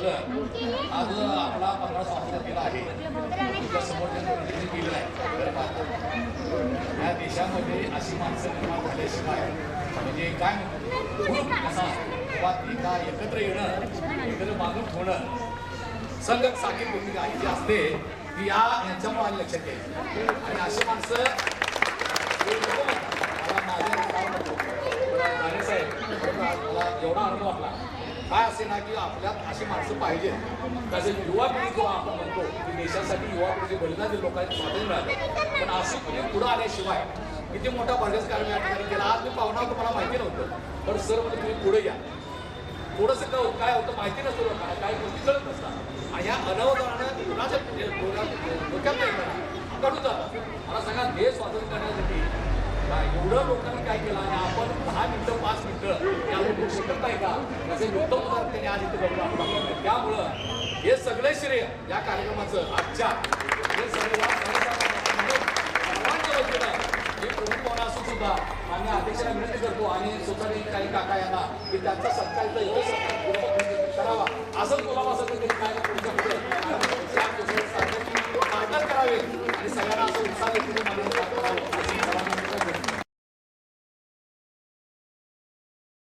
झालं आज आपला 15 स्वातंत्र्य दिला आहे तुमच्या समोर जे केलं आहे या देशामध्ये अशी माणसं निर्माण झाल्याशिवाय म्हणजे काय ग्रुप असा किंवा एका एकत्र येणं एकत्र मागून ठेवणं संघ साखी भूमिका ही जी असते ती यांच्यामुळे आली लक्षात घ्यायची आणि अशी माणसं मला एवढा अनुभव आपला काय असे ना की आपल्यात अशी माणसं पाहिजे तसे युवा पिढी जो आपण म्हणतो की देशासाठी युवा पिढी बलिदान दिलं लोकांनी स्वातंत्र्य मिळालं पण अशी पिढी पुढं आल्याशिवाय किती मोठा बर्गस कार्य या ठिकाणी केला आज मी पाहुणा तुम्हाला माहिती नव्हतं पण सर म्हणजे तुम्ही पुढे या थोडंसं काय होतं माहिती नसतं लोकांना काय गोष्टी कळत नसतात आणि या अनवधानानं कुणाच्या डोक्यात नाही कडून जातात मला सांगा देश स्वातंत्र्य करण्यासाठी एवढं लोकांनी काय केलं आणि आपण 10 मिनिटं 5 मिनिटं त्यावर होऊ शकत नाही का असे उत्तम उदाहरण त्यांनी आज इथे बघून त्यामुळं हे सगळे श्रेय या कार्यक्रमाचं आजच्या हे सर्वांच्या वतीनं हे प्रमुख पाहुणे असून सुद्धा आम्ही अध्यक्षाला विनंती करतो आणि सोसायटी काही काका यांना की त्यांचा सत्कार करावा असं बोलावं असं त्यांनी काय पुढच्या पुढे करावे आणि सगळ्यांना असं उत्साह देखील